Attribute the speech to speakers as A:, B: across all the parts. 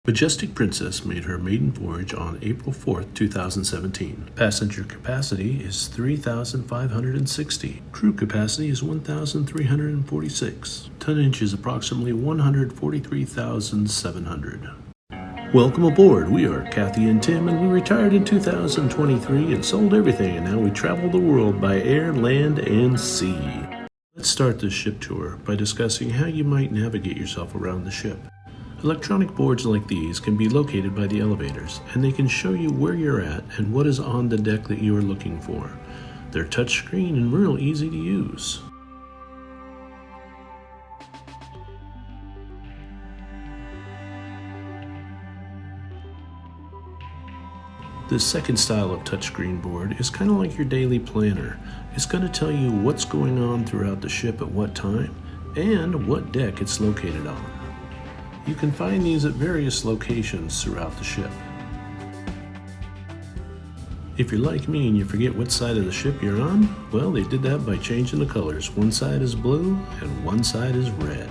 A: Majestic Princess made her maiden voyage on April 4th, 2017. Passenger capacity is 3,560. Crew capacity is 1,346. Tonnage is approximately 143,700. Welcome aboard. We are Kathy and Tim, and we retired in 2023 and sold everything, and now we travel the world by air, land, and sea. Let's start this ship tour by discussing how you might navigate yourself around the ship. Electronic boards like these can be located by the elevators, and they can show you where you're at and what is on the deck that you are looking for. They're touchscreen and real easy to use. This second style of touchscreen board is kind of like your daily planner. It's going to tell you what's going on throughout the ship at what time and what deck it's located on. You can find these at various locations throughout the ship. If you're like me and you forget what side of the ship you're on, well, they did that by changing the colors. One side is blue and one side is red.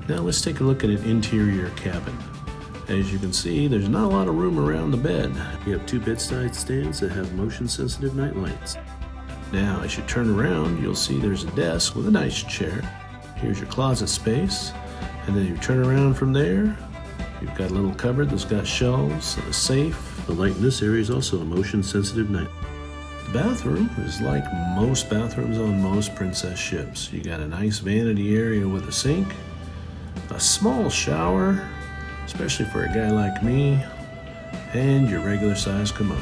A: Now let's take a look at an interior cabin. As you can see, there's not a lot of room around the bed. You have two bedside stands that have motion-sensitive night lights. Now, as you turn around, you'll see there's a desk with a nice chair. Here's your closet space. And then you turn around from there, you've got a little cupboard that's got shelves and a safe. The light in this area is also a motion-sensitive night. The bathroom is like most bathrooms on most princess ships. You got a nice vanity area with a sink, a small shower, especially for a guy like me, and your regular size commode.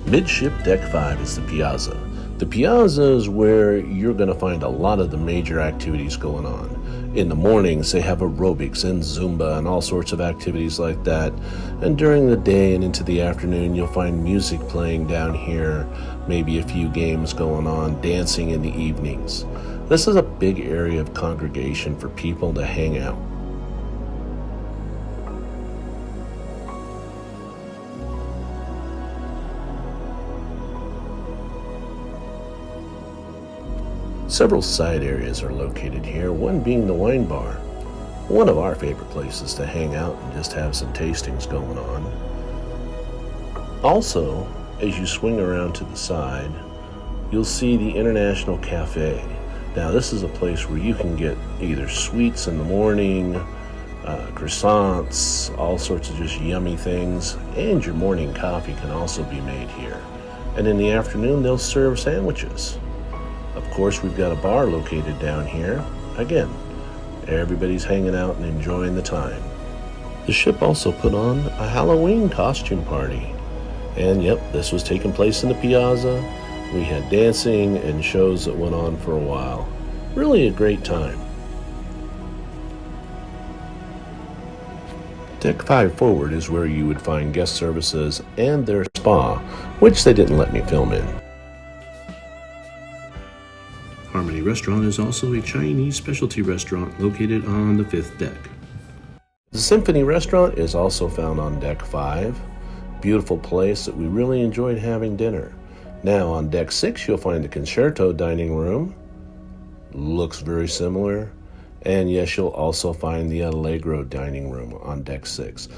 A: Midship Deck 5 is the Piazza. The Piazza is where you're going to find a lot of the major activities going on. In the mornings, they have aerobics and Zumba and all sorts of activities like that. And during the day and into the afternoon, you'll find music playing down here, maybe a few games going on, dancing in the evenings. This is a big area of congregation for people to hang out. Several side areas are located here, one being the wine bar, one of our favorite places to hang out and just have some tastings going on. Also, as you swing around to the side, you'll see the International Cafe. Now, this is a place where you can get either sweets in the morning, croissants, all sorts of just yummy things, and your morning coffee can also be made here. And in the afternoon, they'll serve sandwiches. Of course, we've got a bar located down here. Again, everybody's hanging out and enjoying the time. The ship also put on a Halloween costume party. And yep, this was taking place in the Piazza. We had dancing and shows that went on for a while. Really a great time. Deck 5 forward is where you would find guest services and their spa, which they didn't let me film in. Harmony Restaurant is also a Chinese specialty restaurant located on the 5th deck. The Symphony Restaurant is also found on Deck 5. Beautiful place that we really enjoyed having dinner. Now on Deck 6 you'll find the Concerto dining room. Looks very similar. And yes, you'll also find the Allegro dining room on Deck 6.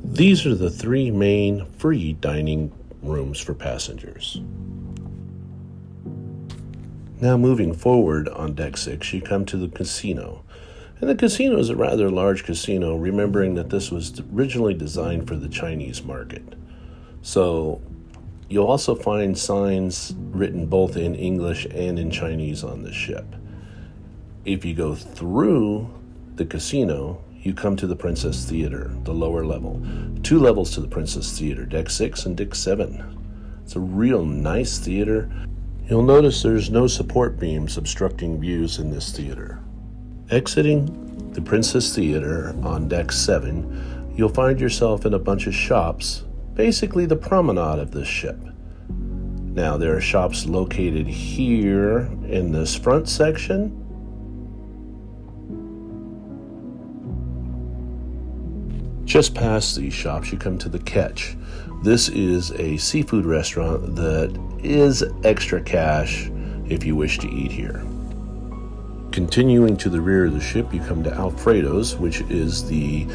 A: These are the three main free dining rooms for passengers. Now moving forward on Deck 6, you come to the casino. And the casino is a rather large casino, remembering that this was originally designed for the Chinese market. So you'll also find signs written both in English and in Chinese on this ship. If you go through the casino, you come to the Princess Theater, the lower level. 2 levels to the Princess Theater, Deck 6 and Deck 7. It's a real nice theater. You'll notice there's no support beams obstructing views in this theater. Exiting the Princess Theater on Deck 7, you'll find yourself in a bunch of shops, basically the promenade of this ship. Now, there are shops located here in this front section. Just past these shops, you come to the Catch. This is a seafood restaurant that is extra cash if you wish to eat here. Continuing to the rear of the ship, you come to Alfredo's, which is the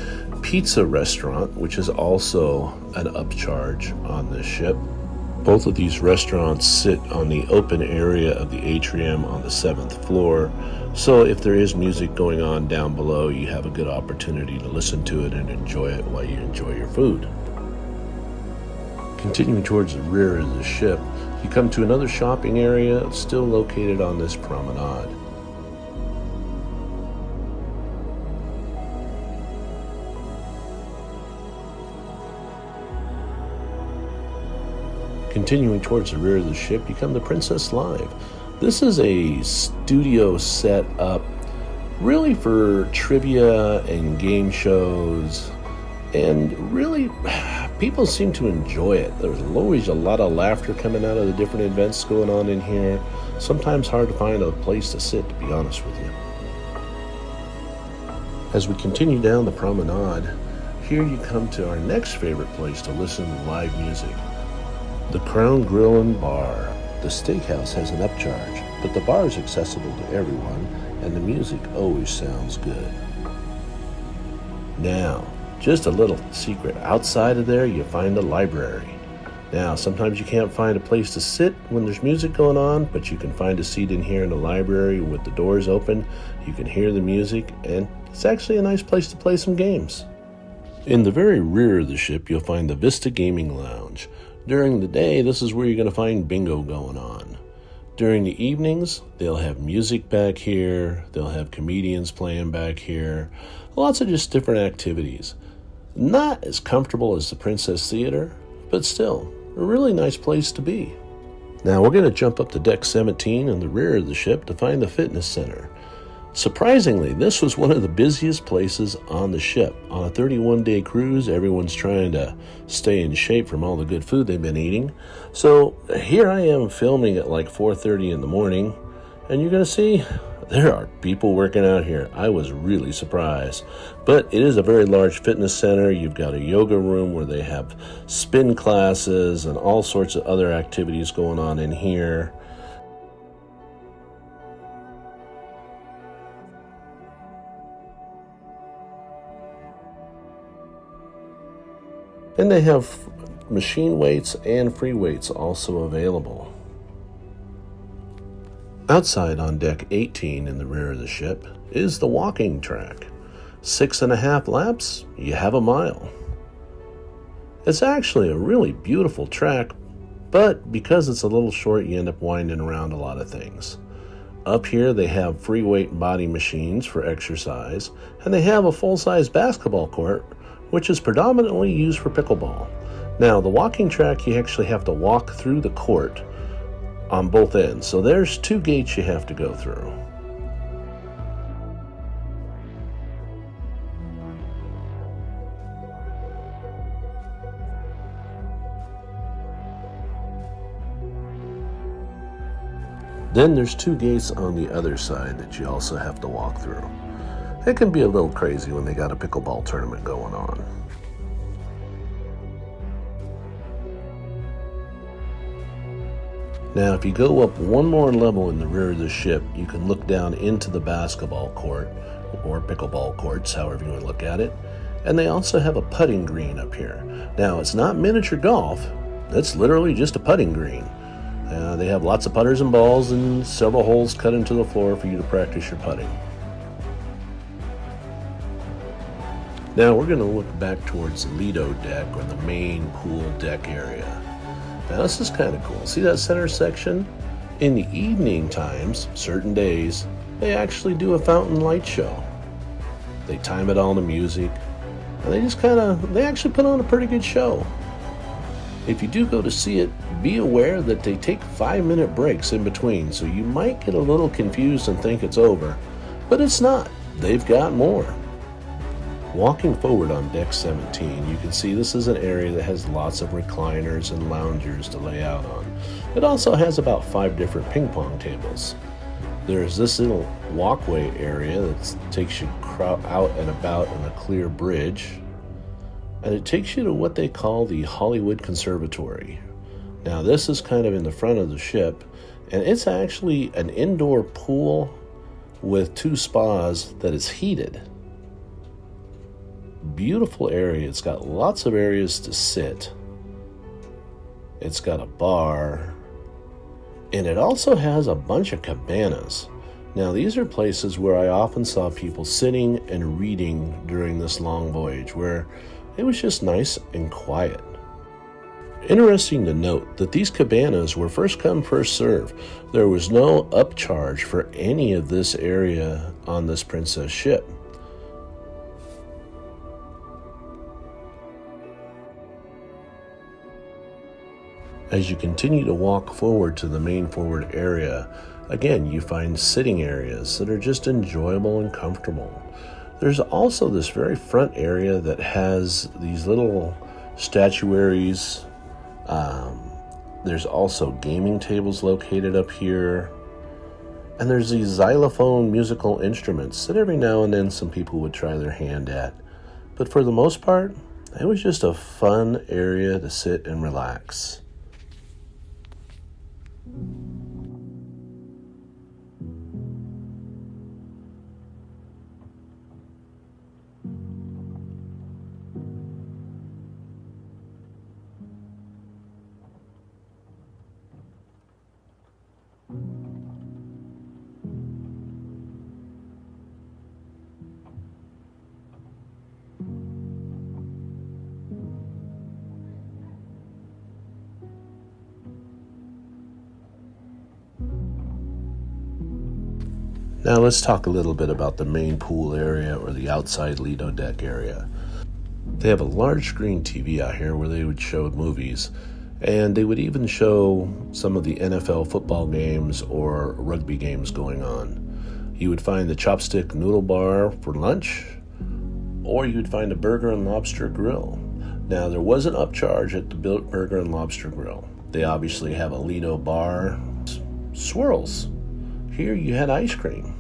A: pizza restaurant, which is also an upcharge on this ship. Both of these restaurants sit on the open area of the atrium on the 7th floor, so if there is music going on down below, you have a good opportunity to listen to it and enjoy it while you enjoy your food. Continuing towards the rear of the ship, you come to another shopping area still located on this promenade. Continuing towards the rear of the ship, you come to Princess Live. This is a studio set up really for trivia and game shows, and really people seem to enjoy it. There's always a lot of laughter coming out of the different events going on in here. Sometimes hard to find a place to sit, to be honest with you. As we continue down the promenade, here you come to our next favorite place to listen to live music. The Crown Grill and Bar. The steakhouse has an upcharge, but the bar is accessible to everyone, and the music always sounds good. Now, just a little secret. Outside of there, you find a library. Now, sometimes you can't find a place to sit when there's music going on, but you can find a seat in here in the library with the doors open. You can hear the music, and it's actually a nice place to play some games. In the very rear of the ship, you'll find the Vista Gaming Lounge. During the day, this is where you're going to find bingo going on. During the evenings, they'll have music back here. They'll have comedians playing back here. Lots of just different activities. Not as comfortable as the Princess Theater, but still, a really nice place to be. Now we're going to jump up to deck 17 in the rear of the ship to find the fitness center. Surprisingly, this was one of the busiest places on the ship. On a 31-day cruise, everyone's trying to stay in shape from all the good food they've been eating. So here I am filming at like 4:30 in the morning, and you're going to see there are people working out here. I was really surprised. But it is a very large fitness center. You've got a yoga room where they have spin classes and all sorts of other activities going on in here. And they have machine weights and free weights also available. Outside on deck 18 in the rear of the ship is the walking track. 6.5 laps, you have a mile. It's actually a really beautiful track, but because it's a little short, you end up winding around a lot of things. Up here they have free weight body machines for exercise, and they have a full-size basketball court, which is predominantly used for pickleball. Now, the walking track, you actually have to walk through the court on both ends. So there's 2 gates you have to go through. Then there's 2 gates on the other side that you also have to walk through. It can be a little crazy when they got a pickleball tournament going on. Now, if you go up one more level in the rear of the ship, you can look down into the basketball court, or pickleball courts, however you want to look at it. And they also have a putting green up here. Now, it's not miniature golf. It's literally just a putting green. They have lots of putters and balls and several holes cut into the floor for you to practice your putting. Now we're going to look back towards the Lido deck, or the main pool deck area. Now this is kind of cool. See that center section? In the evening times, certain days, they actually do a fountain light show. They time it all to music, and they actually put on a pretty good show. If you do go to see it, be aware that they take 5-minute breaks in between, so you might get a little confused and think it's over, but it's not. They've got more. Walking forward on deck 17, you can see this is an area that has lots of recliners and loungers to lay out on. It also has about 5 different ping pong tables. There's this little walkway area that takes you out and about on a clear bridge, and it takes you to what they call the Hollywood Conservatory. Now this is kind of in the front of the ship, and it's actually an indoor pool with 2 spas that is heated. Beautiful area. It's got lots of areas to sit. It's got a bar, and it also has a bunch of cabanas. Now, these are places where I often saw people sitting and reading during this long voyage, where it was just nice and quiet. Interesting to note that these cabanas were first come, first serve. There was no upcharge for any of this area on this Princess ship. As you continue to walk forward to the main forward area, again, you find sitting areas that are just enjoyable and comfortable. There's also this very front area that has these little statuaries. There's also gaming tables located up here. And there's these xylophone musical instruments that every now and then some people would try their hand at. But for the most part, it was just a fun area to sit and relax. Now let's talk a little bit about the main pool area or the outside Lido deck area. They have a large screen TV out here where they would show movies, and they would even show some of the NFL football games or rugby games going on. You would find the chopstick noodle bar for lunch, or you would find a burger and lobster grill. Now there was an upcharge at the burger and lobster grill. They obviously have a Lido bar, swirls. Here you had ice cream.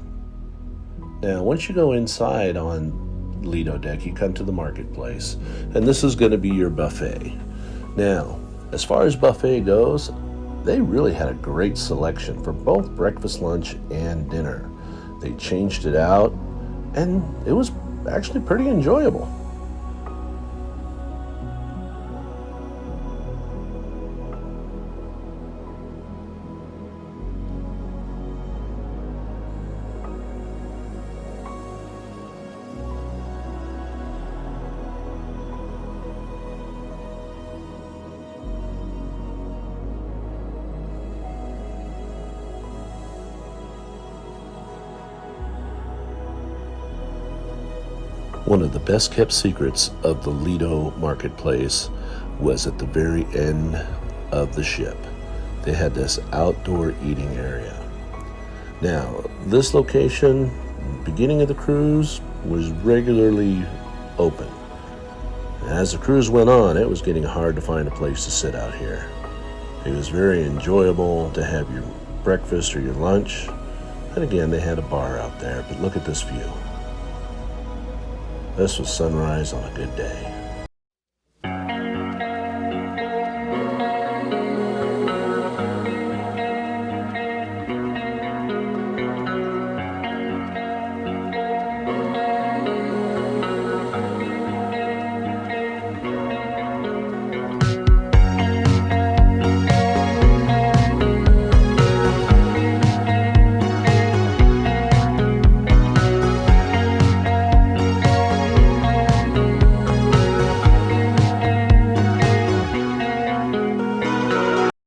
A: Now, once you go inside on Lido deck, you come to the marketplace, and this is going to be your buffet. Now, as far as buffet goes, they really had a great selection for both breakfast, lunch, and dinner. They changed it out, and it was actually pretty enjoyable. One of the best kept secrets of the Lido marketplace was at the very end of the ship. They had this outdoor eating area. Now, this location, beginning of the cruise, was regularly open. As the cruise went on, it was getting hard to find a place to sit out here. It was very enjoyable to have your breakfast or your lunch. And again, they had a bar out there, but look at this view. This was sunrise on a good day.